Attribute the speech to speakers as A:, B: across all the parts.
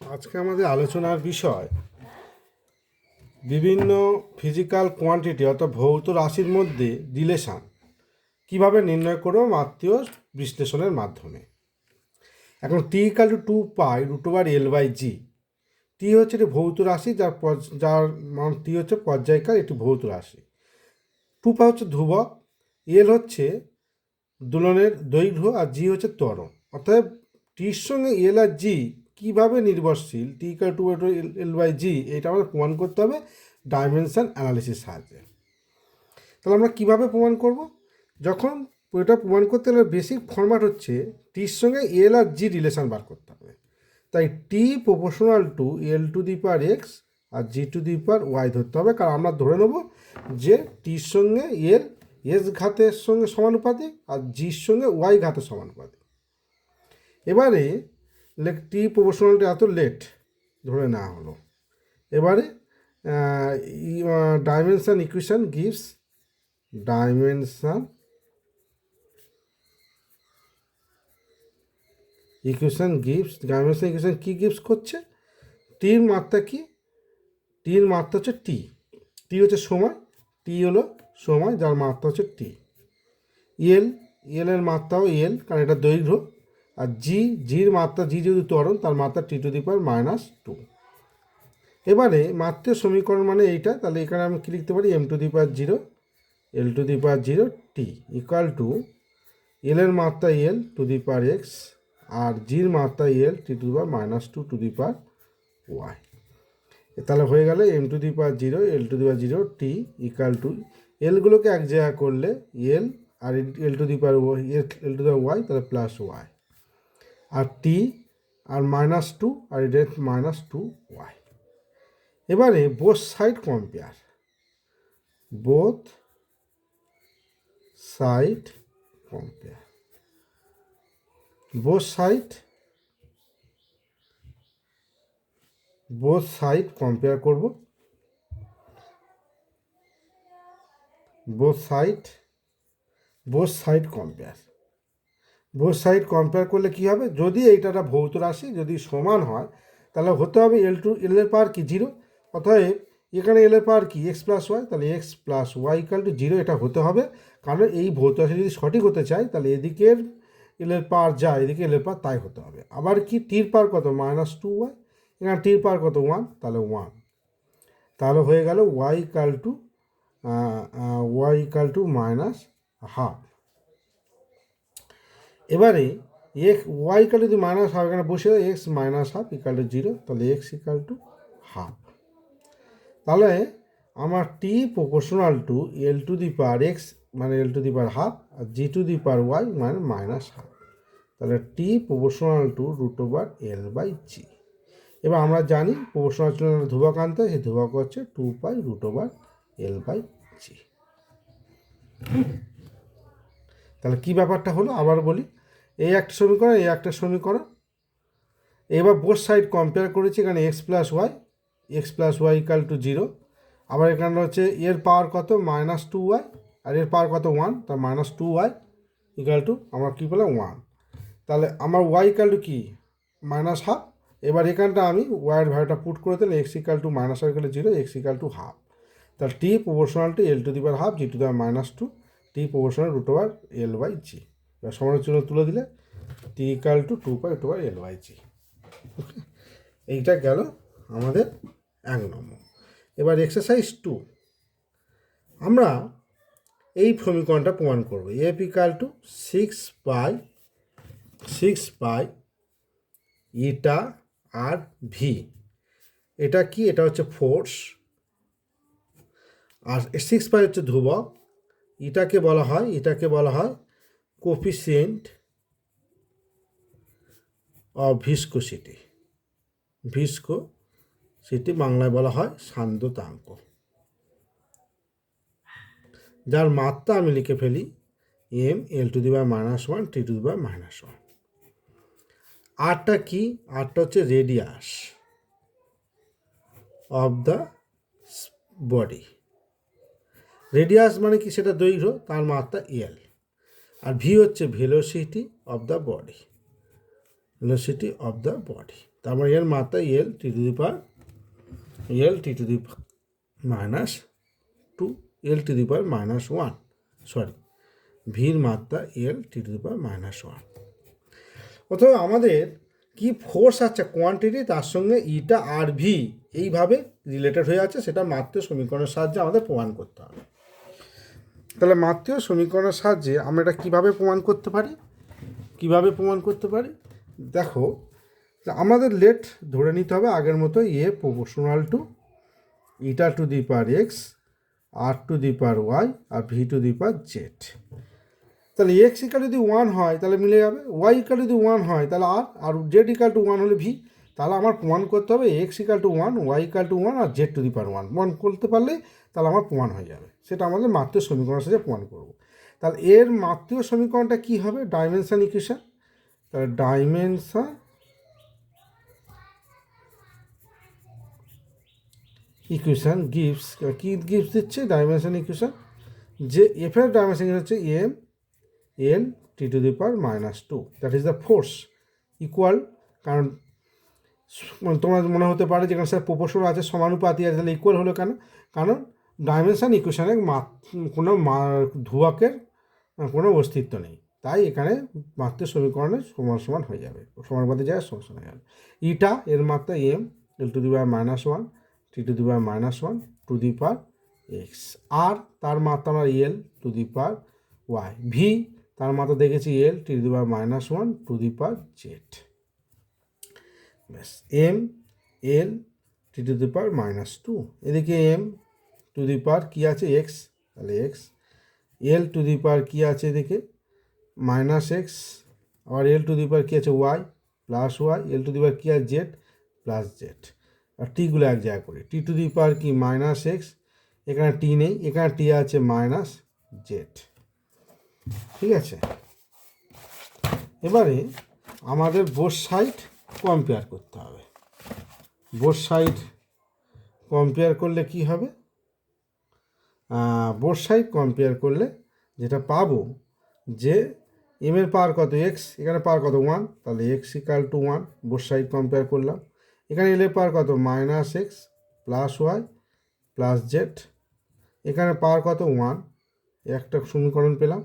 A: আজকে আমাদের আলোচনার বিষয় বিভিন্ন ফিজিক্যাল কোয়ান্টিটি অর্থাৎ ভৌত রাশির মধ্যে রিলেশান কীভাবে নির্ণয় করব মাত্রীয় বিশ্লেষণের মাধ্যমে। এখন টি ইকাল টু 2π√L/G। টি হচ্ছে একটি ভৌত রাশি যার মান টি হচ্ছে পর্যায়কাল, একটি ভৌত রাশি। 2π হচ্ছে ধ্রুবক, এল হচ্ছে দোলনের দৈর্ঘ্য আর জি হচ্ছে ত্বরণ। অর্থাৎ টির সঙ্গে এল আর জি কীভাবে নির্ভরশীল, টি ইকাল টু L/G, এটা আমাদের প্রমাণ করতে হবে ডাইমেনশন অ্যানালিসিস সাহায্যে। তাহলে আমরা কীভাবে প্রমাণ করব? যখন এটা প্রমাণ করতে গেলে বেসিক ফরম্যাট হচ্ছে টির সঙ্গে এল আর জি রিলেশন বার করতে হবে। তাই T proportional to L⁴ x আর G⁴y ধরতে হবে, কারণ আমরা ধরে নেব যে টির সঙ্গে এল এস ঘাতের সঙ্গে সমানুপাতিক আর জির সঙ্গে ওয়াই ঘাতের সমানুপাতিক। এবারে টি প্রপোর্শনালটা এত লেট ধরে নেওয়া হলো। এবারে dimension equation gives dimension equation কি গিভস করছে? টির মাত্রা কি? টির মাত্রা হচ্ছে টি হচ্ছে সময়, টি হলো সময় যার মাত্রা হচ্ছে টি। এর মাত্রাও এল, কারণ এটা দৈর্ঘ্য। আর জির মাত্রা, জি যদি ত্বরণ, তার মাত্রা T⁻²। এবারে মাত্রার সমীকরণ মানে এইটা, তাহলে এখানে আমি কি লিখতে পারি? m⁴0 L⁴ T equal to এল এর মাত্রা L⁴x আর জির মাত্রা T⁻²y। তাহলে হয়ে গেলে m⁴0 L⁴ T equal to এলগুলোকে এক জায়গা করলে এল আর L⁴y, তাহলে +y, আর টি আর -2 আর এটা -2y। এবারে both side compare, both side compare করব। বোথ সাইড কম্পেয়ার করলে কি হবে? যদি এইটা একটা ভৌত রাশি যদি সমান হয়, তাহলে হতে হবে এল এর পাওয়ার কি 0। অতএব এখানে এল এর পাওয়ার কি x+y, তাহলে x+y = 0 এটা হতে হবে। কারণ এই ভৌত রাশি যদি সঠিক হতে চায় তাহলে এদিকের এল এর পাওয়ার যা, এদিকে এল এর পাওয়ার তাই হতে হবে। আবার কি টির পাওয়ার কত? -2y, এখানে টির পাওয়ার কত? 1, তাহলে 1। তাহলে হয়ে গেল y = -1/2। এবারে y যদি -1/2, এখানে বসে x -1/2 = 0, তাহলে x = 1/2। তাহলে আমার টি প্রপোর্শনাল টু L⁴x মানে L⁴1/2 আর G⁴y মানে -1/2, তাহলে টি প্রপোর্শনাল টু √L/G। এবার আমরা জানি প্রপোর্শনাল ছিল ধ্রুবক আনতে, সেই ধ্রুবক হচ্ছে 2π√L/G। তাহলে কি ব্যাপারটা হলো আবার বলি। এই একটা সমীকরণ, এবার বোথ সাইড কম্পেয়ার করেছি। এখানে x+y = 0। আবার এখানে হচ্ছে এর পাওয়ার কত? -2y আর এর পাওয়ার কত? 1, তা -2y = আমরা কী পেলাম? 1। তাহলে আমার y = কি? -1/2। এবার এখানটা আমি ওয়াইয়ের ভ্যালুটা পুট করে দিলে x = -1/2 = 0, x = 1/2। তাহলে T proportional to L⁴ G⁻², T proportional √L/G। এবার সমালোচনা তুলে দিলে টি = 2π/L/G। এইটা গেল আমাদের 1 নম্বর। এবার এক্সারসাইজ 2, আমরা এই সমীকরণটা প্রমাণ করব। F = 6π ইটা আর ভি। এটা কি? এটা হচ্ছে ফোর্স, আর 6π হচ্ছে ধ্রুবক। এটাকে বলা হয় কোফিসিয়েন্ট অফ ভিসকোসিটি, বাংলায় বলা হয় সান্দ্রতাঙ্ক, যার মাত্রা আমি লিখে ফেলি m(L⁻⁻1 T⁻⁻1). আরটা কি? আরটা হচ্ছে radius of the body. Radius মানে কি? সেটা দৈর্ঘ্য, তার মাত্রা এল। আর ভি হচ্ছে ভেলোসিটি অফ দ্য বডি। তারপর এর মাত্রা L T to the power minus two L to the power minus one, sorry ভির মাত্রা L T to the power minus one. অথবা আমাদের কি ফোর্স আছে কোয়ান্টিটি, তার সঙ্গে ইটা আর ভি এইভাবে রিলেটেড হয়ে আছে, সেটা মাত্রা সমীকরণের সাহায্যে আমাদের প্রমাণ করতে হবে। তাহলে মাত্রা সমীকরণের সাহায্যে আমরা এটা কীভাবে প্রমাণ করতে পারি, দেখো আমাদের লেট ধরে নিতে হবে আগের মতো A proportional to eta to the power x, r to the power y, আর v to the power z. তাহলে এক্স ইকাল যদি 1 হয় তাহলে মিলে যাবে, ওয়াই ইকাল যদি 1 হয় তাহলে আর জেড ইকাল টু 1 হলে ভি। তাহলে আমার প্রমাণ করতে হবে x equal to 1, y equal to 1, আর জেড টু দি পাওয়ার 1 প্রমাণ করতে পারলে তাহলে আমার প্রমাণ হয়ে যাবে। সেটা আমাদের মাত্রা সমীকরণের সাথে প্রমাণ করব। তাহলে এর মাত্রা সমীকরণটা কী হবে, ডাইমেনশন ইকুয়েশন। তাহলে ডাইমেনশন ইকুয়েশন গিভস, কি গিভস দিচ্ছে ডাইমেনশন ইকুয়েশন, যে এফের ডাইমেনশন হচ্ছে M L T to the power minus two, that is the force equal, কারণ তোমার মনে হতে পারে যেখানে স্যার প্রপোর্শনাল আছে সমানুপাতি আছে, তাহলে ইকুয়াল হলো কেন, কারণ ডাইমেনশন ইকুয়েশনে কোনো ধ্রুবকের কোনো অস্তিত্ব নেই, তাই এখানে মাত্রা সমীকরণে সমান সমান হয়ে যাবে, সমানুপাতি জায়গায় সমান সমান হয়ে যাবে। ইটা এর মাত্রা M L to the power minus one T to the power minus one to the power x, আর তার মাত্রা আমরা L to the power y, v তার মাত্রা দেখেছি L T to the power minus one to the power z, ব্যাস M L T to the power minus two, এদিকে M to the power কী আছে এক্স, তাহলে x, L to the power কী আছে এদিকে মাইনাস এক্স, আবার এল to the power কী আছে y plus y, L to the power কী আছে জেড প্লাস জেড, আর টিগুলো এক জায়গা করে, টি টু দি পাওয়ার কি মাইনাস এক্স, এখানে টি নেই, এখানে টি আছে মাইনাস জেড, ঠিক আছে। এবারে আমাদের বোথ সাইড কম্পেয়ার করতে হবে। বোথ সাইড কম্পেয়ার করলে কি হবে, বোথ সাইড কম্পেয়ার করলে যেটা পাবো যে এম এর পাওয়ার কত এক্স, এখানে পাওয়ার কত 1, তাহলে x equal to 1, both side compare করলাম। এখানে এল এর পাওয়ার কত minus x plus y plus z, এখানে পাওয়ার কত 1, একটা সমীকরণ পেলাম,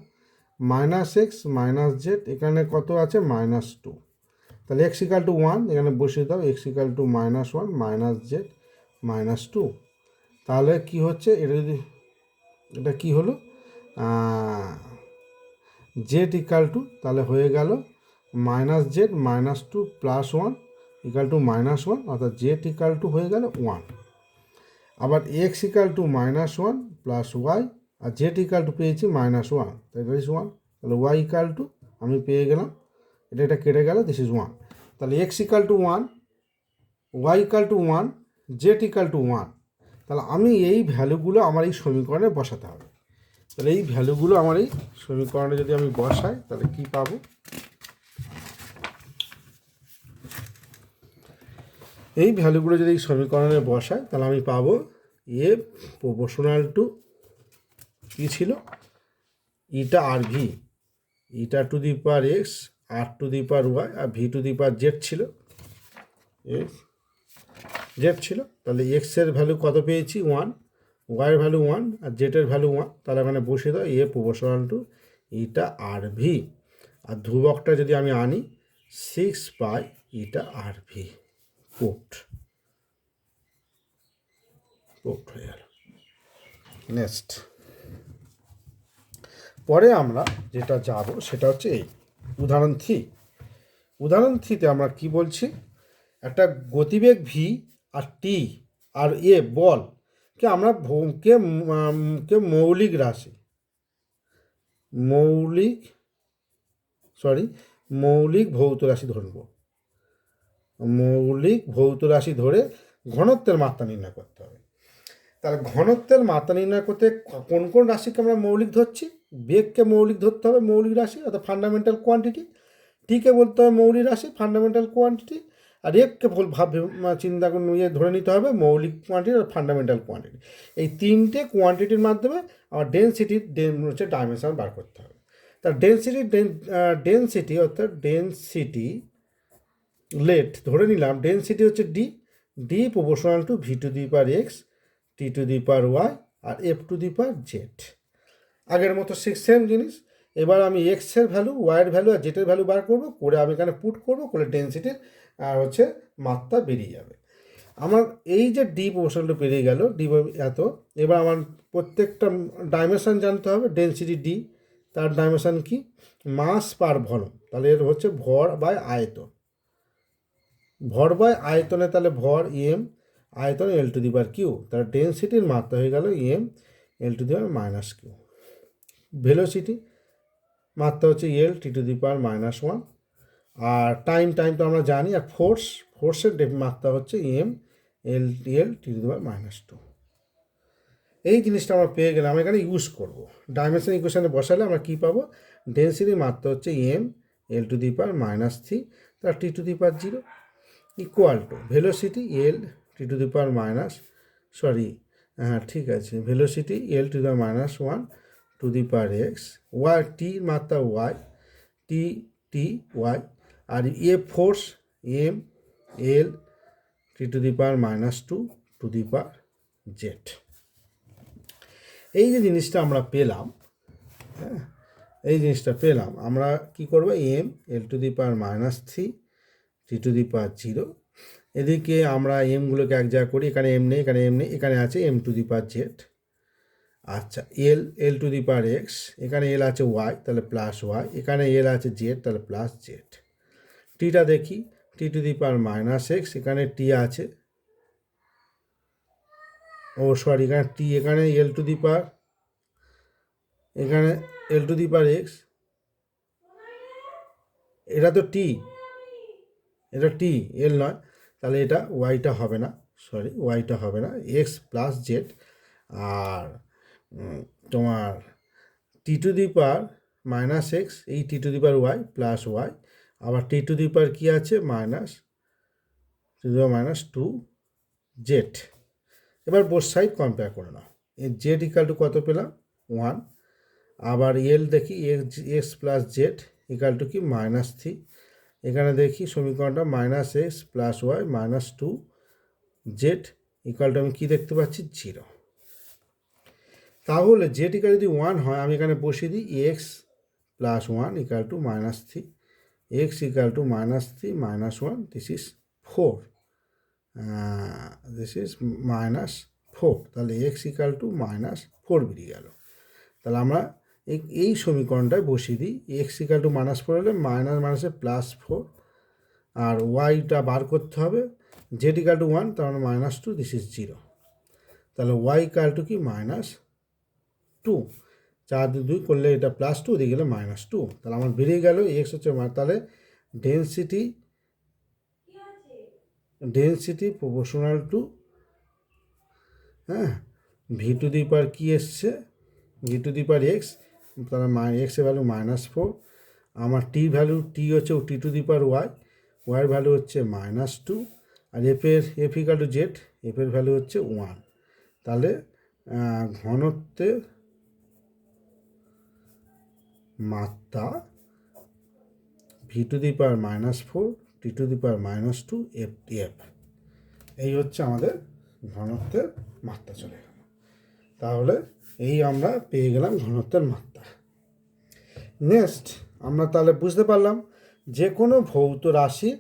A: মাইনাস এক্স মাইনাস জেড, এখানে কত আছে মাইনাস টু, তাহলে এক্স ইকাল টু 1 এখানে বসিয়ে দাও, x equal two minus one minus z minus two, তাহলে কি হচ্ছে এটা কি হলো জেড ইকাল টু, তাহলে হয়ে গেল minus z minus two plus one equal two minus one, অর্থাৎ জেড ইকাল টু হয়ে গেল 1, আবার x equal two minus one plus y, আর জেড ইকাল টু পেয়েছি মাইনাস ওয়ান, দ্যাট ইজ 1, তাহলে ওয়াই ইকাল টু আমি পেয়ে গেলাম, এটা কেটে গেল, দিস ইজ 1, তাহলে x equal to 1, y equal to 1, z equal to 1, তাহলে আমি এই ভ্যালুগুলো আমার এই সমীকরণে বসাতে হবে। তাহলে এই ভ্যালুগুলো আমার এই সমীকরণে যদি আমি বসাই তাহলে কি পাবো, এই ভ্যালুগুলো যদি এই সমীকরণে বসাই তাহলে আমি পাবো এ প্রপোর্শনাল টু কী ছিল eta r v, eta to the power x, r to the power y, আর v to the power z ছিল, তাহলে এক্সের ভ্যালু কত পেয়েছি 1, ওয়াইয়ের ভ্যালু 1, আর জেডের ভ্যালু 1, তাহলে এখানে বসিয়ে দাও A proportional to eta r v, আর ধ্রুবকটা যদি আমি আনি 6 পাই ইটা আর ভি, পোর্ট হয়ে গেল। নেক্সট পরে আমরা যেটা যাব সেটা হচ্ছে এই উদাহরণ 3। উদাহরণ 3তে আমরা কি বলছি, একটা গতিবেগ ভি আর টি আর এ বল কে আমরা মৌলিক ভৌত রাশি ধরব, মৌলিক ভৌত রাশি ধরে ঘনত্বের মাত্রা নির্ণয় করতে হবে। তাহলে ঘনত্বের মাত্রা নির্ণয় করতে কোন কোন রাশিকে আমরা মৌলিক ধরছি, বেগকে মৌলিক ধরতে হবে মৌলিক রাশি অর্থাৎ ফান্ডামেন্টাল কোয়ান্টিটি, টিকে বলতে হবে মৌলিক রাশি ফান্ডামেন্টাল কোয়ান্টিটি, আর এককে চিন্তা করে ধরে নিতে হবে মৌলিক কোয়ান্টিটি আর ফান্ডামেন্টাল কোয়ান্টিটি। এই তিনটে কোয়ান্টিটির মাধ্যমে আমার ডেন্সিটির ডাইমেনশন বার করতে হবে। তার ডেন্সিটি অর্থাৎ ডেন্সিটি লেট ধরে নিলাম ডেন্সিটি হচ্ছে D, D proportional to V to the power x, T to the power y আর F to the power z. আগের মতো সেম জিনিস। এবার আমি এক্সের ভ্যালু, ওয়াইয়ের ভ্যালু আর জেটের ভ্যালু বার করবো, করে আমি এখানে পুট করবো, করে ডেন্সিটির আর হচ্ছে মাত্রা বেরিয়ে যাবে। আমার এই যে ডি প্রপোর্শনাল বেরিয়ে গেল, ডি এত, এবার আমার প্রত্যেকটা ডাইমেনশান জানতে হবে। ডেন্সিটি ডি, তার ডাইমেনশান কি? মাস পার ভলিউম, তাহলে এর হচ্ছে ভর বাই আয়তন। ভর বাই আয়তনে তাহলে ভর এম, আয়তন এল টু দি পাওয়ার কিউ, তাহলে ডেন্সিটির মাত্রা হয়ে গেল M L to the power minus q. Velocity মাত্রা হচ্ছে L T to the power minus one. আর টাইম তো আমরা জানি। আর ফোর্সের মাত্রা হচ্ছে M L T to the power minus two. এই জিনিসটা আমরা পেয়ে গেলে আমরা এখানে ইউজ করবো। ডাইমেনশন ইকুয়েশনে বসালে আমরা কী পাবো? ডেন্সিটির মাত্রা হচ্ছে M L to the power minus three, তার T to the power zero, equal to velocity L T to the power minus, হ্যাঁ ঠিক আছে, velocity L to the power minus one to the power x, y টির মাত্রা y, T y, আর এ force M L T to the power minus two to the power z. এই যে জিনিসটা আমরা পেলাম, হ্যাঁ এই জিনিসটা পেলাম, আমরা কি করবো? M L to the power minus three T to the power zero. এদিকে আমরা এমগুলোকে এক জায়গা করি, এখানে এম নেই, এখানে এম নেই, এখানে আছে M to the power z. আচ্ছা, L to the power x, এখানে এল আছে ওয়াই, তাহলে প্লাস ওয়াই, এখানে এল আছে জেড, তাহলে প্লাস জেড। টিটা দেখি, T to the power minus x, এখানে টি আছে, এখানে টি, এখানে এল টু দি পাওয়ার, এখানে এল টু দি পাওয়ার এক্স, এটা তো টি, এটা টি, এল নয়, তাহলে এটা ওয়াইটা হবে না, ওয়াইটা হবে না, এক্স প্লাস জেড। আর তোমার T to the power minus x, এই T to the power y plus y, আবার টি টু দি পাওয়ার কী আছে? Minus to the power minus two z. এবার বোথ সাইড কম্পেয়ার করে নাও। জেড ইকাল টু কত পেলাম? ওয়ান। আবার এল দেখি, x plus z equal two কি? Minus three. এখানে দেখি সমীকরণটা minus x plus y minus two z equal to আমি কী দেখতে পাচ্ছি? জিরো। তাহলে জেড ইকাল যদি ওয়ান হয়, আমি এখানে বসিয়ে দিই x plus one equal two minus three, x equal two minus three minus one, this is four, this is minus four. তাহলে x equal two minus four বেরিয়ে গেল। তাহলে আমরা এই সমীকরণটায় বসিয়ে দিই, x equal two minus four হলে মাইনাস মাইনাসে প্লাস ফোর, আর ওয়াইটা বার করতে হবে, জেড ইকাল টু ওয়ান, তার মানে minus two, this is zero. তাহলে ওয়াই ইকাল টু কি? Minus two. চার দুই করলে এটা প্লাস টু, দিয়ে গেলে মাইনাস টু। তাহলে আমার বেরিয়ে গেল এক্স হচ্ছে, তাহলে ডেন্সিটি প্রপোর্শনাল টু, হ্যাঁ, ভি টু দি পাওয়ার কী এসছে? V to the power x, তাহলে এক্সের ভ্যালু মাইনাস ফোর। আমার টি ভ্যালু, টি হচ্ছে T to the power y, ওয়াইয়ের ভ্যালু হচ্ছে মাইনাস টু। আর এফ ইকাল টু জেড, এফের ভ্যালু হচ্ছে ওয়ান। তাহলে ঘনত্বের মাত্রা V to the power minus four T to the power minus two F, এই হচ্ছে আমাদের ঘনত্বের মাত্রা চলে গেল। তাহলে এই আমরা পেয়ে গেলাম ঘনত্বের মাত্রা। নেক্সট আমরা তাহলে বুঝতে পারলাম যে কোনো ভৌত রাশি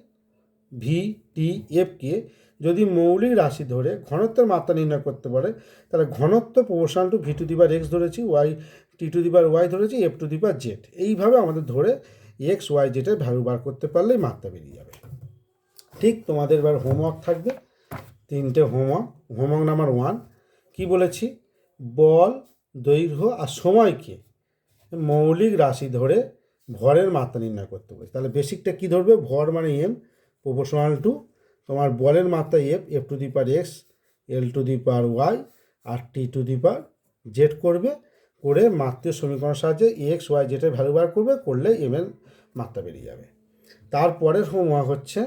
A: ভি টি এফকে যদি মৌলিক রাশি ধরে ঘনত্বের মাত্রা নির্ণয় করতে পারে, তাহলে ঘনত্ব proportional to V to the power x ধরেছি, y T to the power y ধরেছি, F to the power z. এইভাবে আমাদের ধরে এক্স ওয়াই জেডের ভ্যালু বার করতে পারলেই মাত্রা বেরিয়ে যাবে। ঠিক তোমাদের এবার হোমওয়ার্ক থাকবে, তিনটে হোমওয়ার্ক নাম্বার 1 কি বলেছি? বল, দৈর্ঘ্য আর সময়কে মৌলিক রাশি ধরে ভরের মাত্রা নির্ণয় করতে পারে। তাহলে বেসিকটা কি ধরবে? ভর মানে এম প্রপোর্শনাল টু তোমার বলের মাত্রা F to the power x L to the power y আর T to the power z করবে, করে মাত্রের সমীকরণের সাহায্যে এক্স ওয়াই জেডের ভ্যালু বার করবে, করলে এম এর মাত্রা বেরিয়ে যাবে। তারপরের হোমওয়ার্ক হচ্ছে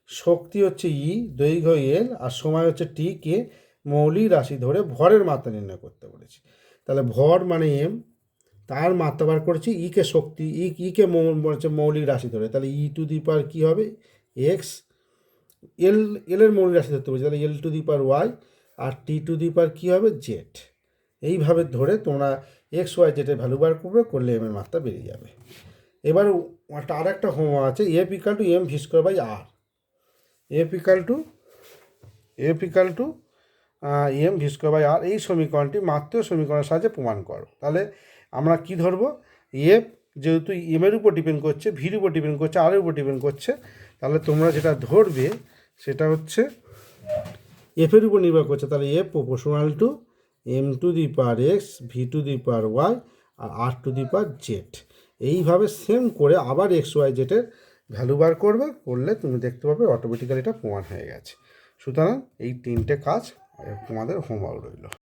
A: শক্তি হচ্ছে ই, দৈর্ঘ্য এল আর সময় হচ্ছে টি কে মৌলিক রাশি ধরে ভরের মাত্রা নির্ণয় করতে বলেছি। তাহলে ভর মানে এম তার মাত্রা বার করেছি ইকে শক্তি ইকে হচ্ছে মৌলিক রাশি ধরে, তাহলে ই টু দি পাওয়ার কী হবে এক্স, এলের মৌলিক রাশি ধরতে বলছি, তাহলে L to the power y, আর টি টু দি পাওয়ার কী হবে জেড। এইভাবে ধরে তোমরা এক্স ওয়াই জেডের ভ্যালু বার করবে, করলে এমের মাত্রা বেরিয়ে যাবে। এবার আর একটা হোমওয়ার্ক আছে, F equal two M V square by R, F equal two M V square by R, এই সমীকরণটি মাত্রা সমীকরণের সাহায্যে প্রমাণ করো। তাহলে আমরা কি ধরবো, এফ যেহেতু এমের উপর ডিপেন্ড করছে, ভির উপর ডিপেন্ড করছে, আরের উপর ডিপেন্ড করছে, তাহলে তোমরা যেটা ধরবে সেটা হচ্ছে এফের উপর নির্ভর করছে, তাহলে F proportional to M to the power x, V to the power y, আর R to the power z. এইভাবে সেম করে আবার এক্স ওয়াই জেডের ভ্যালু বার করবে, করলে তুমি দেখতে পাবে অটোমেটিক্যালি এটা প্রমাণ হয়ে গেছে। সুতরাং এই তিনটে কাজ তোমাদের হোমওয়ার্ক রইল।